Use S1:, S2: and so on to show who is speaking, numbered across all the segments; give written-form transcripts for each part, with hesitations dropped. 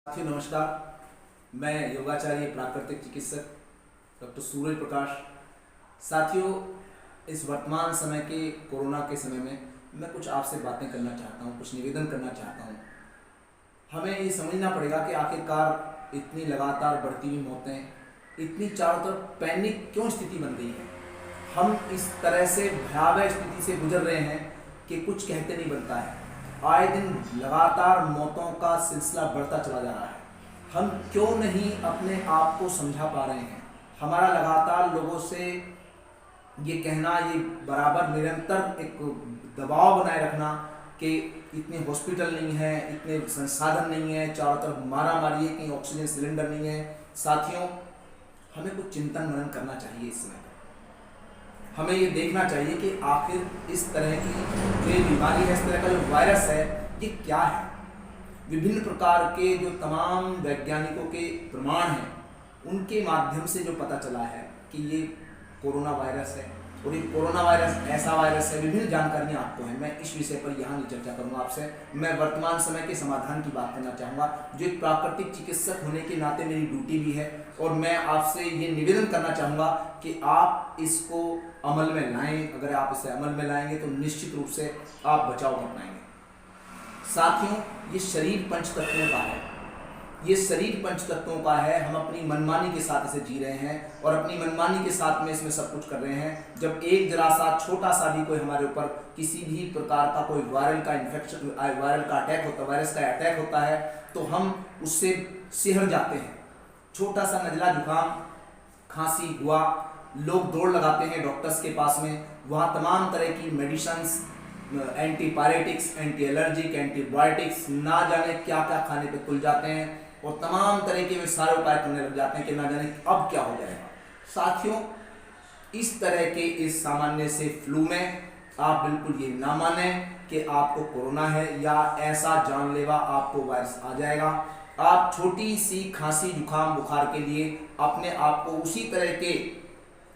S1: साथियों नमस्कार। मैं योगाचार्य प्राकृतिक चिकित्सक डॉक्टर सूर्य प्रकाश। साथियों, इस वर्तमान समय के कोरोना के समय में मैं कुछ आपसे बातें करना चाहता हूँ, कुछ निवेदन करना चाहता हूँ। हमें ये समझना पड़ेगा कि आखिरकार इतनी लगातार बढ़ती हुई मौतें, इतनी चारों तरफ पैनिक क्यों स्थिति बन गई है। हम इस तरह से भयावह स्थिति से गुजर रहे हैं कि कुछ कहते नहीं बनता है। आए दिन लगातार मौतों का सिलसिला बढ़ता चला जा रहा है। हम क्यों नहीं अपने आप को समझा पा रहे हैं। हमारा लगातार लोगों से ये कहना, ये बराबर निरंतर एक दबाव बनाए रखना कि इतने हॉस्पिटल नहीं है, इतने संसाधन नहीं है, चारों तरफ मारा मारी है, कहीं ऑक्सीजन सिलेंडर नहीं है। साथियों, हमें कुछ चिंतन मनन करना चाहिए। इस समय हमें ये देखना चाहिए कि आखिर इस तरह की जो बीमारी है, इस तरह का जो वायरस है, ये क्या है। विभिन्न प्रकार के जो तमाम वैज्ञानिकों के प्रमाण हैं, उनके माध्यम से जो पता चला है कि ये कोरोना वायरस है और ये कोरोना वायरस ऐसा वायरस है। विभिन्न जानकारियाँ आपको हैं। मैं इस विषय पर यहाँ नहीं चर्चा करूँगा आपसे। मैं वर्तमान समय के समाधान की बात करना चाहूँगा, जो एक प्राकृतिक चिकित्सक होने के नाते मेरी ड्यूटी भी है। और मैं आपसे ये निवेदन करना चाहूँगा कि आप इसको अमल में लाएं। अगर आप इसे अमल में लाएंगे तो निश्चित रूप से आप बचाव कर पाएंगे। साथियों, ये शरीर पंच तत्वों का है। ये शरीर पंच तत्वों का है। हम अपनी मनमानी के साथ इसे जी रहे हैं और अपनी मनमानी के साथ में इसमें सब कुछ कर रहे हैं। जब एक जरा सा छोटा सा भी कोई हमारे ऊपर किसी भी प्रकार का कोई वायरल का इन्फेक्शन, वायरल का अटैक होता है, वायरस का अटैक होता है, तो हम उससे सिहर जाते हैं। छोटा सा नजला जुकाम, खांसी हुआ, लोग दौड़ लगाते हैं डॉक्टर्स के पास में। वहाँ तमाम तरह की medicines, antipyretics, anti allergic, antibiotics, ना जाने क्या क्या खाने पे तुल जाते हैं और तमाम तरीके के वे सारे उपाय करने लग जाते हैं कि ना जाने अब क्या हो जाएगा। साथियों, इस तरह के इस सामान्य से फ्लू में आप बिल्कुल ये ना माने कि आपको कोरोना है या ऐसा जानलेवा आपको वायरस आ जाएगा। आप छोटी सी खांसी, जुकाम, बुखार के लिए अपने आप को उसी तरह के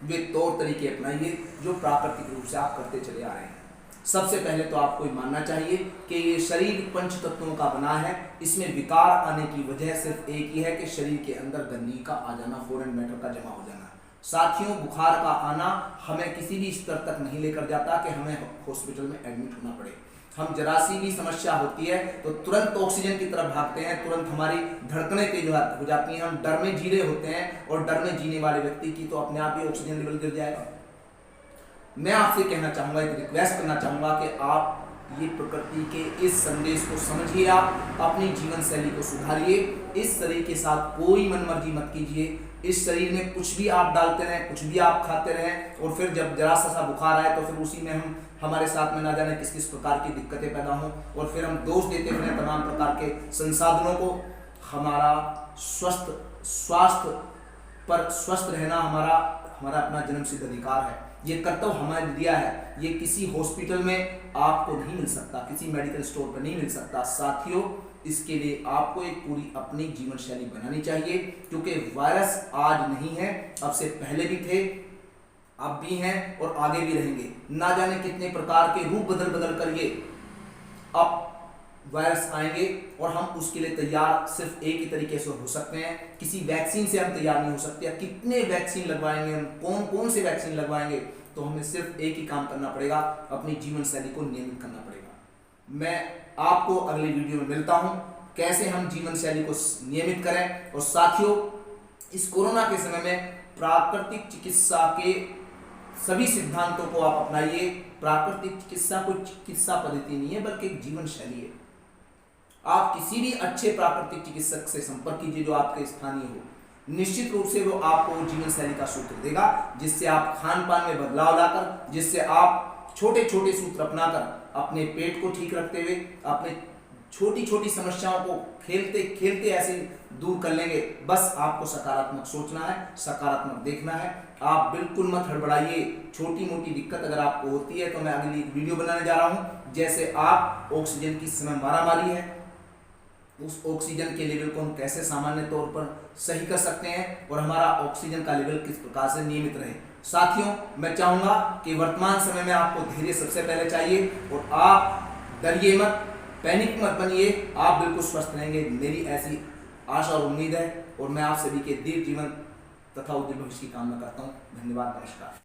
S1: वे तौर तरीके अपनाइए जो प्राकृतिक रूप से आप करते चले आ रहे हैं। सबसे पहले तो आपको ये मानना चाहिए कि ये शरीर पंच तत्वों का बना है। इसमें विकार आने की वजह सिर्फ एक ही है कि शरीर के अंदर गंदगी का आ जाना, फॉरेन मैटर का जमा हो जाना। साथियों, बुखार का आना हमें किसी भी स्तर तक नहीं लेकर जाता कि हमें हॉस्पिटल में एडमिट होना पड़े। हम जरा सी भी समस्या होती है तो तुरंत ऑक्सीजन की तरफ भागते हैं, तुरंत हमारी धड़कनें तेज हो जाती हैं, हम डर में जी रहे होते हैं। और डर में जीने वाले व्यक्ति की तो अपने आप ही ऑक्सीजन लेवल गिर जाएगा। मैं आपसे कहना चाहूँगा, एक रिक्वेस्ट करना चाहूँगा कि आप ये प्रकृति के इस संदेश को समझिए, आप अपनी जीवन शैली को सुधारिए। इस शरीर के साथ कोई मनमर्जी मत कीजिए। इस शरीर में कुछ भी आप डालते रहें, कुछ भी आप खाते रहें और फिर जब जरा सा बुखार आए तो फिर उसी में हमारे साथ में ना जाने किस किस प्रकार की दिक्कतें पैदा हों और फिर हम दोष देते रहें तमाम प्रकार के संसाधनों को। हमारा स्वास्थ्य पर स्वस्थ रहना हमारा अपना जन्मसिद्ध अधिकार है। ये कर्तव्य हमारे दिया है। ये किसी हॉस्पिटल में आपको नहीं मिल सकता, किसी मेडिकल स्टोर पर नहीं मिल सकता। साथियों, इसके लिए आपको एक पूरी अपनी जीवन शैली बनानी चाहिए, क्योंकि वायरस आज नहीं है, अब से पहले भी थे, अब भी हैं और आगे भी रहेंगे। ना जाने कितने प्रकार के रूप बदल बदल कर ये अब वायरस आएंगे और हम उसके लिए तैयार सिर्फ एक ही तरीके से हो सकते हैं। किसी वैक्सीन से हम तैयार नहीं हो सकते। कितने वैक्सीन लगवाएंगे हम, कौन कौन से वैक्सीन लगवाएंगे, तो हमें सिर्फ एक ही काम करना पड़ेगा, अपनी जीवन शैली को नियमित करना पड़ेगा। मैं आपको अगली वीडियो में मिलता हूं, कैसे हम जीवन शैली को नियमित करें। और साथियों, इस कोरोना के समय में प्राकृतिक चिकित्सा के सभी सिद्धांतों को आप अपनाइए। प्राकृतिक चिकित्सा कोई चिकित्सा पद्धति नहीं है, बल्कि एक जीवन शैली है। आप किसी भी अच्छे प्राकृतिक चिकित्सक से संपर्क कीजिए जो आपके स्थानीय हो। निश्चित रूप से वो आपको जीवन शैली का सूत्र देगा, जिससे आप खान पान में बदलाव लाकर, जिससे आप छोटे छोटे सूत्र अपनाकर अपने पेट को ठीक रखते हुए अपने छोटी छोटी समस्याओं को खेलते खेलते ऐसे दूर कर लेंगे। बस आपको सकारात्मक सोचना है, सकारात्मक देखना है। आप बिल्कुल मत हड़बड़ाइए। छोटी मोटी दिक्कत अगर आपको होती है तो मैं अगली वीडियो बनाने जा रहा हूं, जैसे आप ऑक्सीजन की समय मारामारी है, उस ऑक्सीजन के लेवल को हम कैसे सामान्य तौर पर सही कर सकते हैं और हमारा ऑक्सीजन का लेवल किस प्रकार से नियमित रहे। साथियों, मैं चाहूंगा कि वर्तमान समय में आपको धैर्य सबसे पहले चाहिए और आप डरिए मत, पैनिक मत बनिए। आप बिल्कुल स्वस्थ रहेंगे, मेरी ऐसी आशा और उम्मीद है, और मैं आप सभी के दीर्घ जीवन तथा उज्जवल भविष्य की कामना करता हूँ। धन्यवाद, नमस्कार।